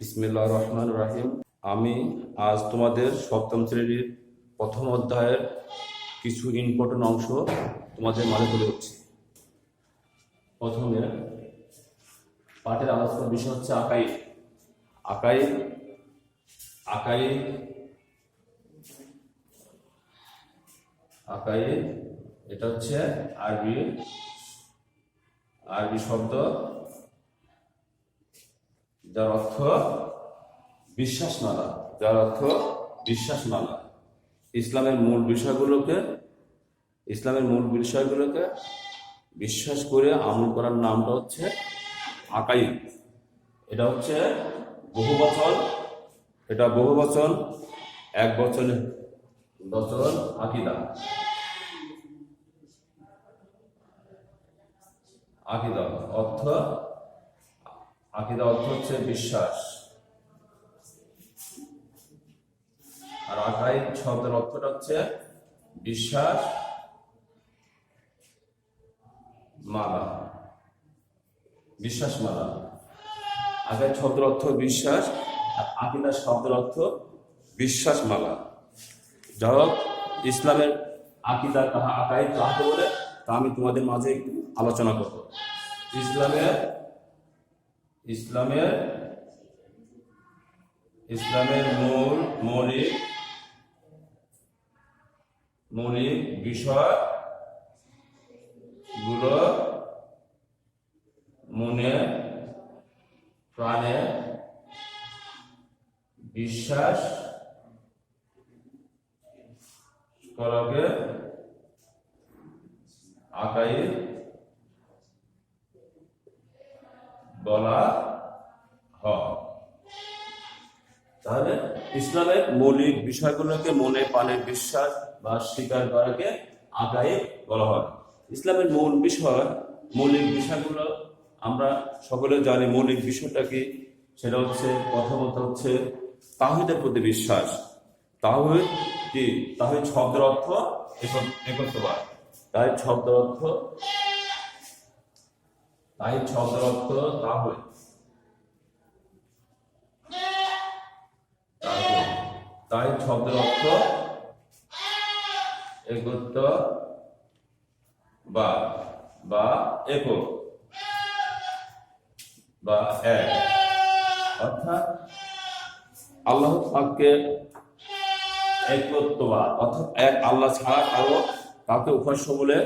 বিসমিল্লাহির রহমানির রহিম। আমি আজ তোমাদের সপ্তম শ্রেণীর প্রথম অধ্যায়ের কিছু ইম্পর্টেন্ট অংশ তোমাদের মাঝে তুলে ধরছি। প্রথমে পাঠের আলোচনার বিষয় হচ্ছে আকাইদ। আকাইদ আকাইদ আকাইদ এটা হচ্ছে আরবি শব্দ, যার অর্থ বিশ্বাসমালা। ইসলামের মূল বিষয়গুলোকে বিশ্বাস করে আমল করার নামটা হচ্ছে আকাইদ। এটা হচ্ছে বহুবচন, এক বচন আকিদা। আকিদা অর্থ হচ্ছে বিশ্বাস, আর আকাইদ শব্দের অর্থটা হচ্ছে বিশ্বাস মালা। আকাইদ শব্দের অর্থ বিশ্বাস, আর আকিদা শব্দের অর্থ বিশ্বাস মালা। যাই হোক, ইসলামের আকিদা আকাইদ কাকে বলে তা আমি তোমাদের মাঝে একটু আলোচনা করব। ইসলামের মৌলিক বিষয়গুলো মনে প্রাণে বিশ্বাস করাকে আকাইদ বলা হয়। তাহলে ইসলামের মৌলিক বিষয়গুলোকে মনে প্রাণে বিশ্বাস বা স্বীকার করাকে আকাইদ বলা হয়। ইসলামের মৌলিক বিষয়গুলো আমরা সকলে জানি। মৌলিক বিষয়টা কি? সেটা হচ্ছে প্রথমত হচ্ছে তাওহীদের প্রতি বিশ্বাস। তাওহীদ কি? তাওহীদ শব্দের অর্থ একত্ববাদ। তাওহীদ শব্দের অর্থ একত্ববাদ বা একক বা এক, অর্থাৎ আল্লাহ পাককে একত্ববাদ, অর্থাৎ এক আল্লাহ ছাড়া কাউকে উপাস্য বলে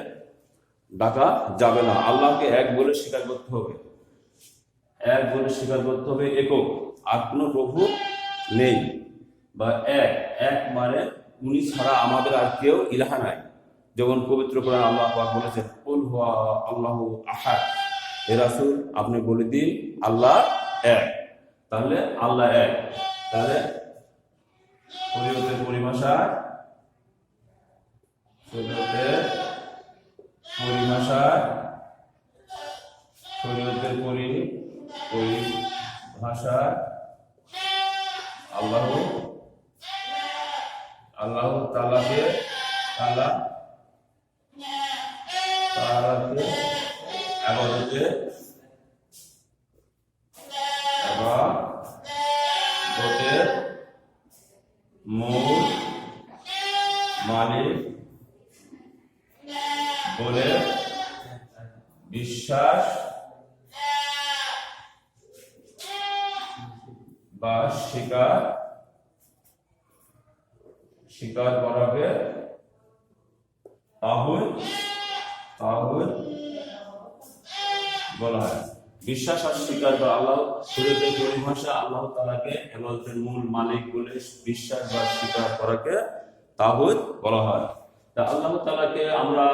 ডাকা যাবে না। আল্লাহকে এক বলে স্বীকার করতে হবে, একক, আর কোনো প্রভু নেই। বা এক মানে উনি ছাড়া আমাদের আর কেউ ইলাহা নাই। যেমন পবিত্র কোরআন আল্লাহ পাক বলেছেন, কুল হুয়া আল্লাহু আহাদ, হে রাসূল আপনি বলে দিন আল্লাহ এক। তাহলে আল্লাহ এক। তাহলে শরীয়তের পরিভাষায় আল্লাহ তাআলাকে ইবাদতের মূল মালিক বলে বিশ্বাস বা স্বীকার করাকে তাওহীদ বলা হয়। বিশ্বাস আর স্বীকার করা। আল্লাহ শরীয়তের পরিভাষা আল্লাহ তাআলাকে ইবাদতের মূল মালিক বলে বিশ্বাস বা স্বীকার করাকে তাওহীদ বলা হয়। তা আল্লাহ তাআলাকে আমরা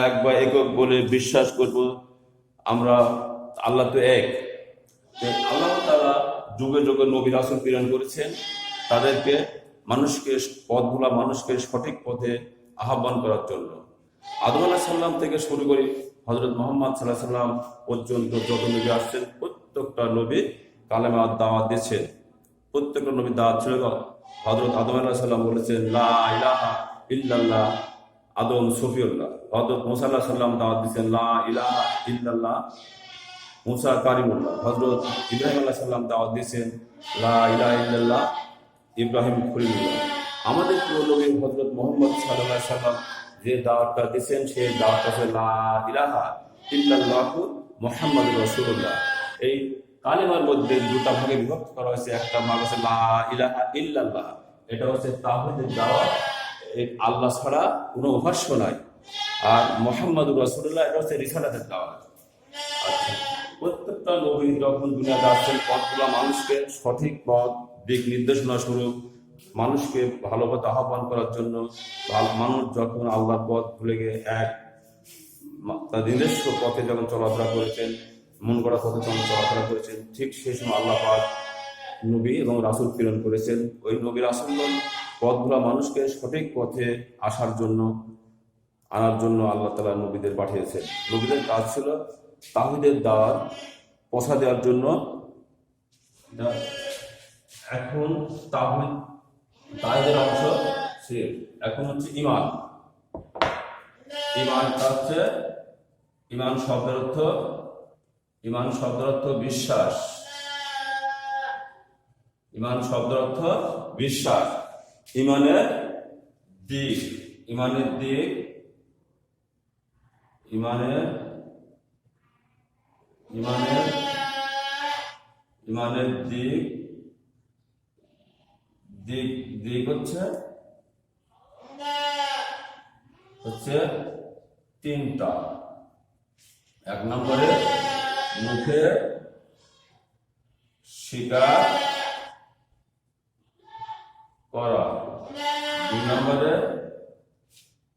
এক বা একক বলে বিশ্বাস করব। আমরা আল্লাহ তো এক। আল্লাহ তাআলা যুগে যুগে নবী রাসূল প্রেরণ করেছেন, তাদেরকে মানুষকে সঠিক পথে আহ্বান করার জন্য। আদম আলাইহিস সালাম থেকে শুরু করে হযরত মুহাম্মদ সাল্লাল্লাহু আলাইহি ওয়াসাল্লাম পর্যন্ত যত নবী আসছেন, প্রত্যেকটা নবী কালেমার দাওয়াত দিয়েছেন। প্রত্যেকটা নবী দাওয়াত ছিল। হযরত আদম আলাইহিস সালাম বলেছেন লা ইলাহা ইল্লাল্লাহ, আদম সফিউল্লাহ। হযরত মুসা আলাইহিস সালাম দাওয়াত দিয়েছেন লা ইলাহা ইল্লাল্লাহ, মুসা কারিমুল্লাহ, হযরত ইব্রাহিম আলাইহিস সালাম দাওয়াত দিয়েছেন লা ইলাহা ইল্লাল্লাহ, ইব্রাহিম খলিলুল্লাহ। আমাদের প্রিয় নবী হযরত মুহাম্মদ সাল্লাল্লাহু আলাইহি সাল্লাম যে দাওয়াতটা দিয়েছেন সেই দাওয়াতটা হচ্ছে লা ইলাহা ইল্লাল্লাহু মুহাম্মাদুর রাসূলুল্লাহ। এই কালেমার মধ্যে দুটা ভাগে বিভক্ত করা হয়েছে। একটা ভাগ হচ্ছে লা ইলাহা ইল্লাল্লাহ, এটা হচ্ছে তাওহীদের দাওয়াত, এই আল্লাহ ছাড়া কোনো উপাস্য নাই। আর মুহাম্মাদুর রাসূলুল্লাহ, এটা হচ্ছে রিসালাতের দাওয়াত। আচ্ছা, প্রত্যেকটা নবী যখন দুনিয়াতে আসছেন পথগুলা মানুষকে সঠিক পথ দিক নির্দেশনা স্বরূপ মানুষকে ভালো পথে আহ্বান করার জন্য, মানুষ যখন আল্লাহর পথ ভুলে গিয়ে তার নিজস্ব পথে যখন চলাফেরা করেছেন, মন করা পথে যখন চলাফেরা করেছেন, ঠিক সেই সময় আল্লাহ পাক নবী এবং রাসূল প্রেরণ করেছেন। ওই নবী রাসূলগণ পথগুলা মানুষকে সঠিক পথে আনার জন্য আল্লাহ তাআলা নবীদের পাঠিয়েছেন। নবীদের কাজ ছিল তাওহীদের দাওয়াত পৌঁছা দেওয়ার জন্য। এখন তাওহীদের অংশ শেষ। এখন হচ্ছে ঈমান। ঈমানটা হচ্ছে, ঈমান শব্দের অর্থ বিশ্বাস। ঈমান শব্দের অর্থ বিশ্বাস। ঈমানের দিক হচ্ছে তিনটা। এক নম্বরে মুখে স্বীকার করা, দুই নম্বরে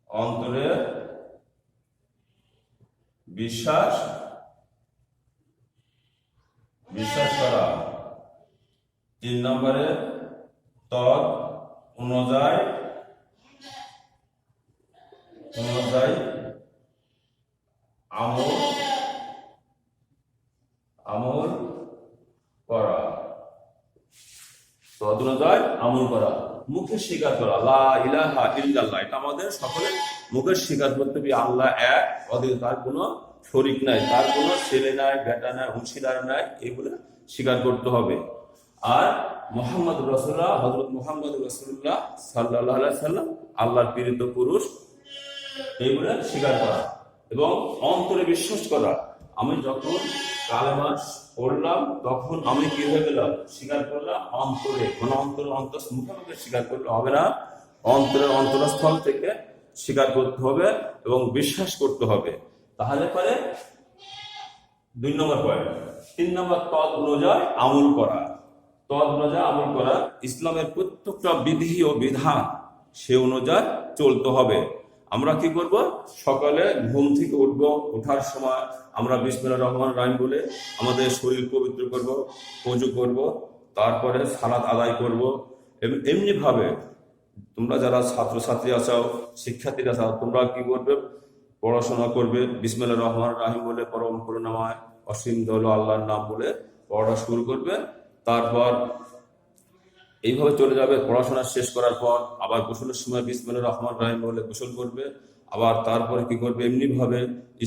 অন্তরে বিশ্বাস করা, তিন নম্বরে তদ অনুযায়ী আমল করা। আমল করা, মুখে স্বীকার করা লা ইলাহা ইল্লাল্লাহ, এটা আমাদের সকলের মুখে স্বীকার করতে হবে আল্লাহ এক, অদ্বিতীয়, তার কোনো শরীক নাই, তার কোনো ছেলে নাই, বেটা নাই, অংশীদার নাই, এগুলো স্বীকার করতে হবে। আর মুহাম্মদুর রাসূলুল্লাহ, হযরত মুহাম্মদুর রাসূলুল্লাহ সাল্লাল্লাহু আলাইহি সাল্লাম আল্লাহর প্রেরিত পুরুষ, এইগুলো স্বীকার করা এবং অন্তরে বিশ্বাস করা। আমি যখন কালেমা পড়লাম তখন আমি কি হয়ে গেলাম? স্বীকার করলাম অন্তরে, কোনো মুখে স্বীকার করলে হবে না, অন্তরের অন্তরস্থল থেকে স্বীকার করতে হবে এবং বিশ্বাস করতে হবে। তাহলে পরে 2 নম্বর পয়েন্ট। 3 নম্বর তদ অনুযায়ী আমল করা। ইসলামের প্রত্যেকটা বিধি ও বিধান সে অনুযায়ী চলতে হবে। আমরা কি করব? সকালে ঘুম থেকে উঠবো, ওঠার সময় আমরা বিসমিল্লাহির রহমানির রহিম বলে আমাদের শরীর পবিত্র করব, ওযু করব, তারপরে সালাত আদায় করব। এমনি ভাবে তোমরা যারা ছাত্রছাত্রী আছো, শিক্ষার্থীরা আছো, তোমরা কি করবে? পড়াশোনা করবে, বিসমিল্লাহির রহমানির রহিম বলে পরম করুণাময় অসীম দয়ালু আল্লাহর নাম বলে পড়া শুরু করবে। তারপর এইভাবে চলে যাবে। পড়াশোনা শেষ করার পর আবার গোসলের সময় বিসমিল্লাহির রহমানির রহিম বলে গোসল করবে। আবার তারপরে কি করবে? এমনি ভাবে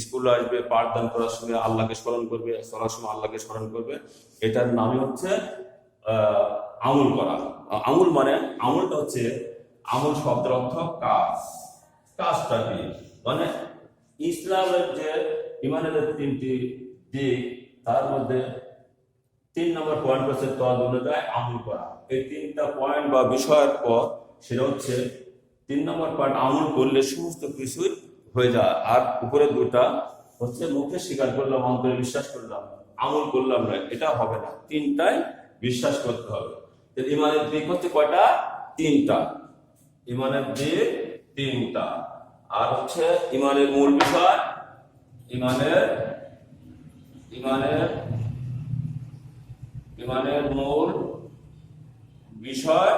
স্কুলে আসবে, পাঠদান করার সময় আল্লাহকে স্মরণ করবে, চলার সময় আল্লাহকে স্মরণ করবে। এটার নামই হচ্ছে আমল করা। আমলটা হচ্ছে, আমল শব্দের অর্থ কাজ। কাজটা কি? মানে ইসলামের যে ইমানের 3টি দিক, তার মধ্যে 3 নম্বর পয়েন্ট হচ্ছে তদ অনুযায়ী আমল করা। এই 3টা পয়েন্ট বা বিষয়ের পর সেটা হচ্ছে 3 নম্বর পয়েন্ট, আমল করলে সমস্ত কিছুই হয়ে যায়। আর উপরে 2টা হচ্ছে মুখে স্বীকার করলাম, অন্তরে বিশ্বাস করলাম, আমল করলাম না, এটা হবে না। 3টাই বিশ্বাস করতে হবে। ইমানের দিক হচ্ছে কয়টা? 3টা। ইমানের দিক 3টা। আর হচ্ছে ইমানের মূল বিষয়, ইমানের মূল বিষয়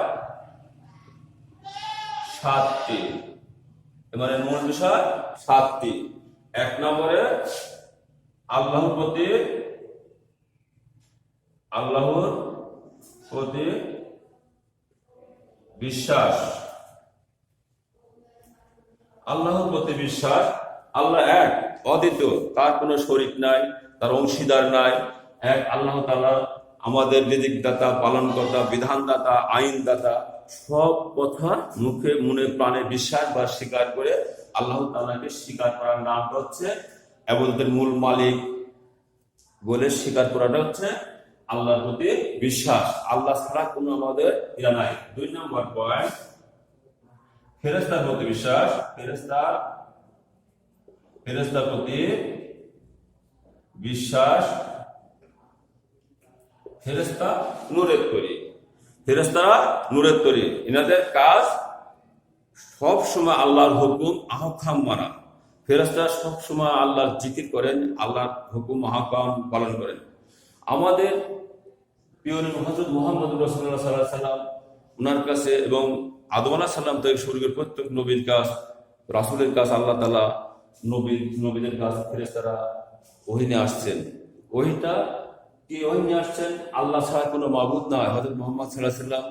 7টি। ইমানের মূল বিষয় 7টি। 1 নম্বরে আল্লাহর প্রতি বিশ্বাস। আল্লাহর প্রতি বিশ্বাস, আল্লাহ এক, অদ্বিতীয়, তার কোনো শরীক নাই, তার অংশীদার নাই। এক আল্লাহ তাআলা আমাদের রিজিকদাতা, পালনকর্তা, বিধানদাতা, আইনদাতা, সব কথা মুখে মনে প্রাণে বিশ্বাস বা স্বীকার করে আল্লাহ তাআলাকে স্বীকার করার নামটা হচ্ছে ইবাদতের মূল মালিক বলে স্বীকার করাটা হচ্ছে আল্লাহর প্রতি বিশ্বাস। আল্লাহ ছাড়া কোনো আমাদের ইলা নাই। 2 নম্বর পয়েন্ট, ফেরেশতার প্রতি বিশ্বাস। ফেরেশতার প্রতি বিশ্বাস। ফেরেশতা নূরের তৈরি, ফেরেশতারা নূরের তৈরি। এনাদের কাজ সব সময় আল্লাহর হুকুম আহকাম মানা। ফেরেশতারা সব সময় আল্লাহর জিকির করেন, আল্লাহর হুকুম আহকাম পালন করেন। আমাদের প্রিয় নবী হযরত মুহাম্মদ রাসূলুল্লাহ সাল্লাল্লাহু আলাইহি সাল্লাম ওনার কাছে এবং আদম আলাইহিস সালাম থেকে শুরু করে প্রত্যেক নবীর কাজ, রাসূলের কাজ আল্লাহ তাআলা নবীদের কাজ ফেরেশতারা ওহী নিয়ে আসছেন। ওহীটা কি ওহী নিয়ে আসছেন? আল্লাহ ছাড়া কোনো মাবুদ নয়, হযরত মুহাম্মদ সাল্লাল্লাহু আলাইহি সাল্লাম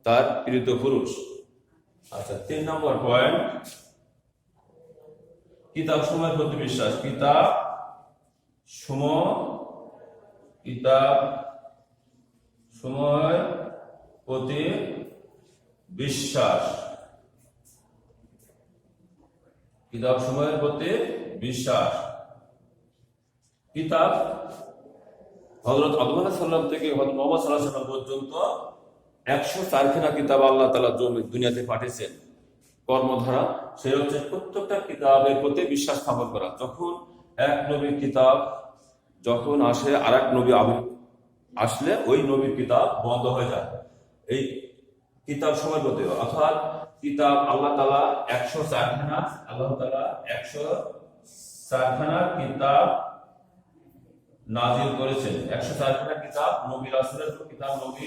তার প্রেরিত পুরুষ। আচ্ছা, 3 নম্বর পয়েন্ট, কিতাব সময়ের প্রতি বিশ্বাস। কিতাব সময় প্রতি বিশ্বাস। কিতাব সময়ের প্রতি বিশ্বাস। কিতাব হযরত আদম আলাইহিস সালাম থেকে হযরত মুহাম্মদ সাল্লাল্লাহু আলাইহি ওয়াসাল্লাম পর্যন্ত 104খানা কিতাব আল্লাহ তাআলা দুনিয়াতে পাঠিয়েছেন। কর্মধারা সে হচ্ছে প্রত্যেকটা কিতাবের প্রতি বিশ্বাস স্থাপন করা। যখন এক নবীর কিতাব যখন আসে, আর এক নবী আসলে ওই নবীর কিতাব বন্ধ হয়ে যায়। এই কিতাব সময় প্রতি, অর্থাৎ কিতাব আল্লাহ তাআলা 104খানা, আল্লাহ তাআলা 104খানা কিতাব নাজিল করেছেন। 104খানা কিতাব নবী রাসূলের কিতাব, নবী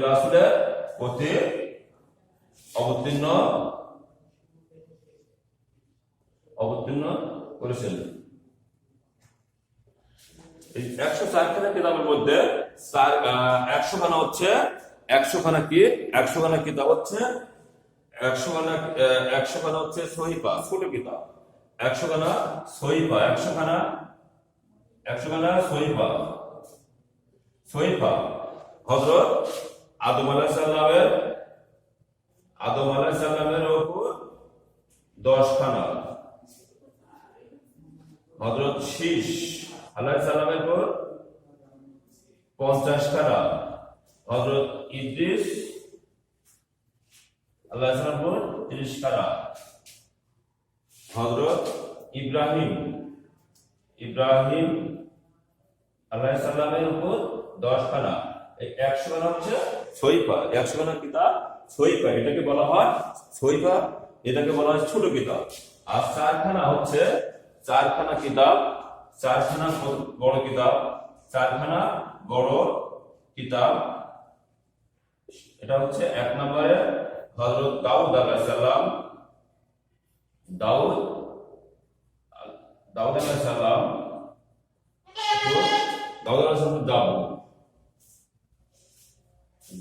রাসূলের প্রতি অবতীর্ণ করেছেন। এই 104খানা কিতাবের মধ্যে 100খানা হচ্ছে 100খানা কি 100খানা কিতাব হচ্ছে 100খানা হচ্ছে সহিফা, ছোট কিতাব। 100খানা সহিফা, 100খানা সহিফা হযরত আদম আলাইহিস সালামের উপর 10খানা, হযরত শীশ আলাইহিস সালামের উপর 50খানা, হযরত ইদ্রিস আলাইহিস সালামের উপর 30খানা, হযরত ইব্রাহিম আলাইহিস সালামের উপর 10খানা। এই 100খানা হচ্ছে সহিফা, 100খানা কিতাব সহিফা, এটাকে বলা হয় সহিফা, এটাকে বলা হয় ছোট কিতাব। আর 4খানা হচ্ছে 4খানা কিতাব, 4খানা বড় কিতাব, 4খানা বড় কিতাব। এটা হচ্ছে 1 নম্বরে হযরত দাউদ আলাইহিস সালাম, দাউদ আলাইহিস সালাম,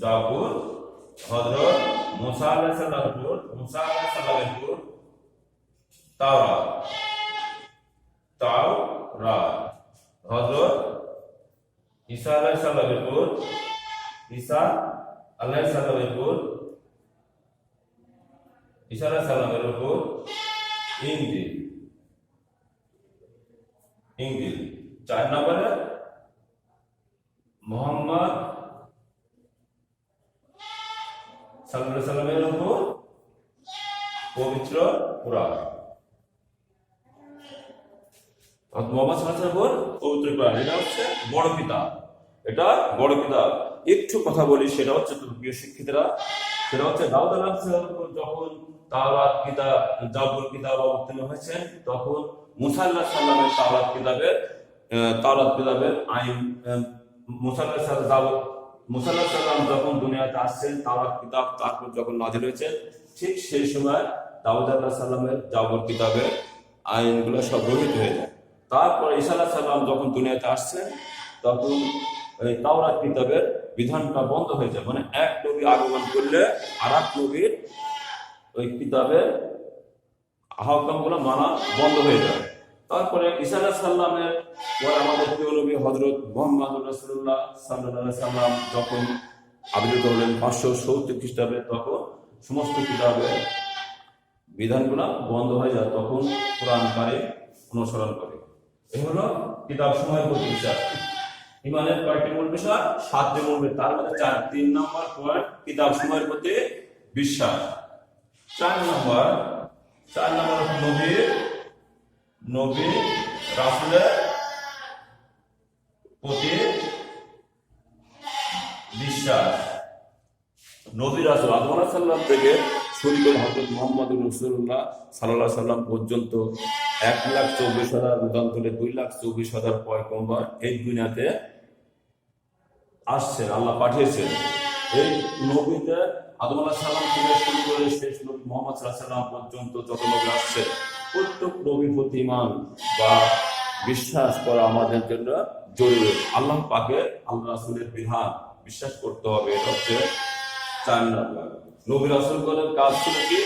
জাবুর হযরত মুসা আলাইহিস সালামের উপর তাওরাত, হযরত ঈসা আলাইহিস সালামের উপর ইনজিল। 4 নম্বরে মুহাম্মদ সাল্লাল্লাহু আলাইহি সাল্লামের উপর পবিত্র কুরআন। মুহাম্মদ সাল্লাল্লাহু আলাইহি ওয়াসাল্লামের পবিত্র কুরআন, এটা হচ্ছে বড় কিতাব। এটা বড় কিতাব। একটু কথা বলি, সেটা হচ্ছে প্রিয় শিক্ষিতরা, সেটা হচ্ছে দাউদ আলাইহিস সালাম যখন তাওরাত কিতাব, জাবুর কিতাব অবতীর্ণ হয়েছে, তখন মুসা আলাইহিস সালামের তাওরাত কিতাবের আইন, মুসা আলাইহিস সালাম যখন দুনিয়াতে আসছেন, তাওরাত কিতাব তারপর যখন নাযিল হয়েছে, ঠিক সেই সময় দাউদ আলাইহিস সালামের জাবুর কিতাবের আইনগুলো সব রহিত হয়ে যায়। তারপর ঈসা আলাইহিস সালাম যখন দুনিয়াতে আসছেন, তখন এই তাওরাত কিতাবের বিধানটা বন্ধ হয়ে যায়। মানে এক নবী আগমন করলে আর এক নবীর ওই কিতাবের আহকামগুলো মানা বন্ধ হয়ে যায়। তারপরে ঈসা আলাইহিস সালামের পর আমাদের প্রিয় নবী হযরত মুহাম্মদ রাসূলুল্লাহ সাল্লাল্লাহু আলাইহি সাল্লাম যখন আবির্ভূত হলেন 570 খ্রিস্টাব্দে, তখন সমস্ত কিতাবের বিধানগুলো বন্ধ হয়ে যায়, তখন কোরআন কারিম অনুসরণ করে। এই হলো কিতাব সময়ের প্রতি বিশ্বাস। ইমানের কয়েকটি মূল বিষয়, 7টি মূল বিষয়, তার মধ্যে 3 নম্বর পয়েন্ট কিতাব সময়ের প্রতি বিশ্বাস। 4 নম্বর নবী রাসূলের প্রতি বিশ্বাস। নবী রাসূল আদম আলাইহিস সালাম থেকে শুরু করে হযরত মুহাম্মদ রাসূলুল্লাহ সাল্লাল্লাহু আলাইহি সাল্লাম পর্যন্ত 1,24,000 মতান্তরে 2,24,000 পয়গম্বর এই দুনিয়াতে আসছেন, আল্লাহ পাঠিয়েছেন। এই নবীতে আদম আলাইহিস সালাম থেকে শুরু করে শেষ নবী মুহাম্মদ সাল্লাল্লাহু আলাইহি সাল্লাম পর্যন্ত যত নবী আসছে, প্রত্যেক নবীর প্রতি ঈমান বা বিশ্বাস করা আমাদের জন্য জরুরি। আল্লাহ পাকের আল্লাহ রাসূলের বিধান বিশ্বাস করতে হবে। এটা হচ্ছে 4 নম্বর। নবী রাসূলগণের কাজ ছিল কি?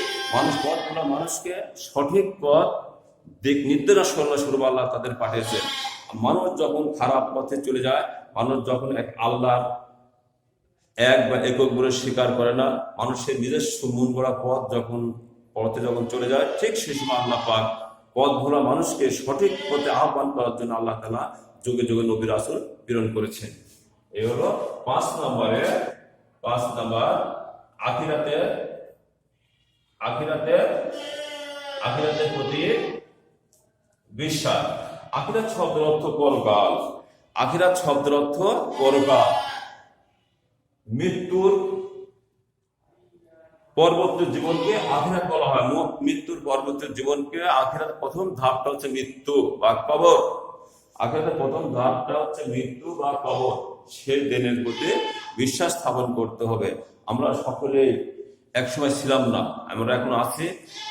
মানুষকে সঠিক পথ দিক নির্দেশনা স্বরূপ আল্লাহ তাদের পাঠিয়েছেন। মানুষ যখন খারাপ পথে চলে যায়, মানুষ যখন এক আল্লাহর এক বা একক বলে স্বীকার করে না, মানুষের নিজস্ব মন গড়া পথে যখন চলে যায়, ঠিক সেই সময় আল্লাহ পাক পথ ভোলা মানুষকে সঠিক পথে আহ্বান করার জন্য আল্লাহ তাআলা যুগে যুগে নবী রাসূল প্রেরণ করেছেন। এই হলো 5 নম্বর আখিরাতের প্রতি বিশ্বাস। আখিরাত শব্দের অর্থ পরকাল। আখিরাত শব্দের অর্থ পরকাল। মৃত্যুর পরবর্তী জীবনকে আখিরাত বলা হয়। মৃত্যুর পরবর্তী জীবনকে আখিরাত প্রথম ধাপটা হচ্ছে মৃত্যু বা কবর। আখিরাতের প্রথম ধাপটা হচ্ছে মৃত্যু বা কবর। সেই দিনের প্রতি বিশ্বাস স্থাপন করতে হবে। আমরা সকলে একসময় ছিলাম না, আমরা এখন আছি,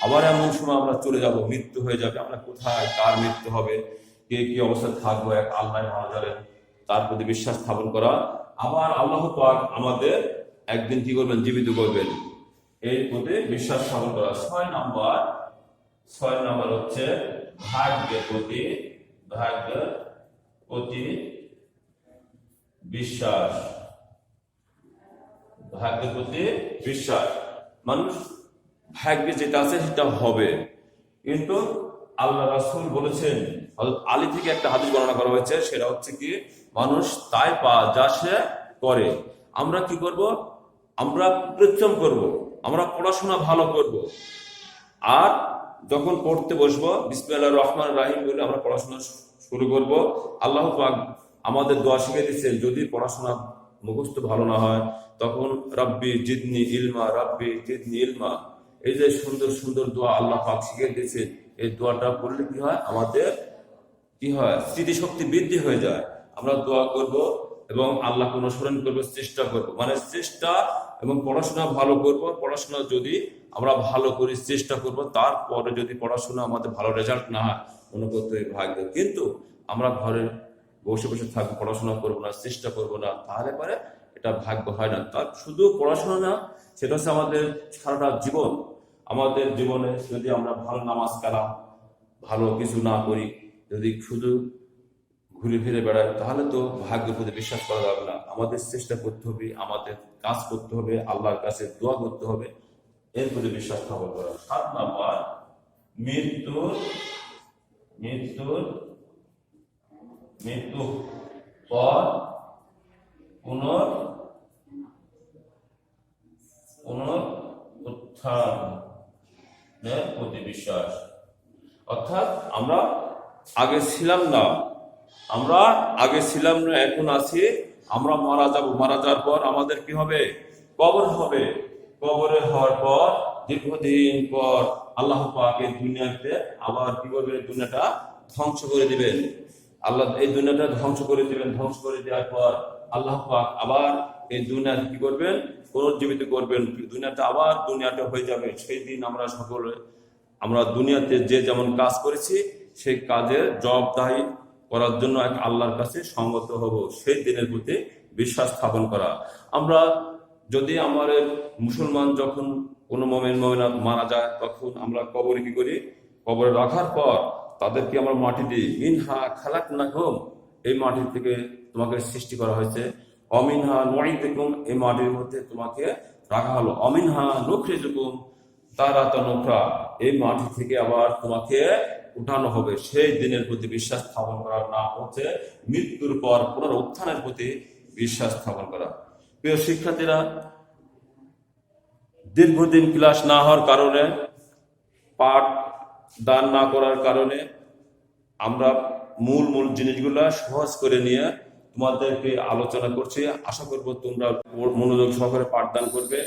আবার এমন সময় আমরা চলে যাব, মৃত্যু হয়ে যাবে। আমরা কোথায়, কার মৃত্যু হবে, কে কি অবস্থায় থাকবো, এক আল্লাহ ভালো জানেন। তার প্রতি বিশ্বাস স্থাপন করা। আবার আল্লাহ পাক আমাদের একদিন কি করবেন? জীবিত করবেন। এই প্রতি বিশ্বাস স্থাপন করা। 6 নম্বর হচ্ছে ভাগ্যের প্রতি বিশ্বাস। ভাগ্যের প্রতি বিশ্বাস। মানুষ ভাগ্যে যেটা আছে সেটা হবে, কিন্তু আল্লাহ রাসূল বলেছেন, হযরত আলী থেকে একটা হাদিস বর্ণনা করা হয়েছে, সেটা হচ্ছে কি, মানুষ তাই যা সে করে। আমরা কি করব? আমরা পরিশ্রম করব, আমরা পড়াশোনা ভালো করব, আর যখন পড়তে বসবো বিসমিল্লাহির রহমানির রহিম বলে আমরা পড়াশোনা শুরু করব। আল্লাহ পাক আমাদের দোয়া শিখিয়ে দিচ্ছেন, যদি পড়াশোনা মুখস্থ ভালো না হয়, তখন রব্বি জিদনি ইলমা। এই যে সুন্দর সুন্দর দোয়া আল্লাহ পাক শিখিয়ে দিয়েছে, এই দোয়াটা পড়লে কি হয়? আমাদের কি হয়? স্মৃতিশক্তি বৃদ্ধি হয়ে যায়। আমরা দোয়া করব এবং আল্লাহকে অনুসরণ করবো, চেষ্টা করব, মানে চেষ্টা এবং পড়াশোনা ভালো করব। পড়াশোনা যদি আমরা ভালো করি, চেষ্টা করব, তারপরে যদি পড়াশোনা আমাদের ভালো রেজাল্ট না হয়, মনে করতে হবে ভাগ্য। কিন্তু আমরা ঘরে বসে বসে থাকবো, পড়াশোনা করবো না, চেষ্টা করব না, তাহলে পরে এটা ভাগ্য হয় না। তার শুধু পড়াশোনা না, সেটা হচ্ছে আমাদের সারাটা জীবন। আমাদের জীবনে যদি আমরা ভালো নামাজ কালাম, ভালো কিছু না করি, যদি শুধু ঘুরে ফিরে বেড়াই, তাহলে তো ভাগ্যের প্রতি বিশ্বাস করা যাবে না। আমাদের চেষ্টা করতে হবে, আমাদের কাজ করতে হবে, আল্লাহর কাছে দোয়া করতে হবে, এর প্রতি বিশ্বাস স্থাপন করা। 7 নম্বর মৃত্যু পর পুনরুত্থানের প্রতি বিশ্বাস। অর্থাৎ আমরা আগে ছিলাম না, এখন আছি, আমরা মারা যাব। মারা যাওয়ার পর আমাদের কি হবে? কবর হবে। কবরে হওয়ার পর দীর্ঘদিন পর আল্লাহ পাক এই দুনিয়াতে আবার কি করবেন? দুনিয়াটা ধ্বংস করে দিবেন। আল্লাহ এই দুনিয়াটা ধ্বংস করে দিবেন। ধ্বংস করে দেওয়ার পর আল্লাহ পাক আবার এই দুনিয়াতে কি করবেন? পুনর্জীবিত করবেন। দুনিয়াটা হয়ে যাবে। সেই দিন আমরা দুনিয়াতে যে যেমন কাজ করেছি, সেই কাজের জবাবদাহি করার জন্য এক আল্লাহর কাছে সঙ্গত হব। সেই দিনের প্রতি বিশ্বাস স্থাপন করা। আমরা যদি আমাদের মুসলমান যখন কোনো মুমিন মুমিনাত মারা যায়, তখন আমরা কবরে কি করি? কবরে রাখার পর তাদেরকে আমরা মাটি দিই। মিনহা খালাকনাকুম, এই মাটি থেকে তোমাকে সৃষ্টি করা হয়েছে। অমিনহা নুঈদুকুম, এই মাটির মধ্যে তোমাকে রাখা হলো। অমিনহা নুখরিজুকুম তারাতান উখরা, এই মাটি থেকে আবার তোমাকে উঠানো হবে। সেই দিনের প্রতি বিশ্বাস স্থাপন করা, না হচ্ছে মৃত্যুর পর পুনরুত্থানের প্রতি বিশ্বাস স্থাপন করা। প্রিয় শিক্ষার্থীরা, দীর্ঘদিন ক্লাস না হওয়ার কারণে, পাঠ দান না করার কারণে আমরা মূল জিনিসগুলো সহজ করে নিয়ে তোমাদেরকে আলোচনা করছি। আশা করব তোমরা মনোযোগ সহকারে পাঠদান করবে।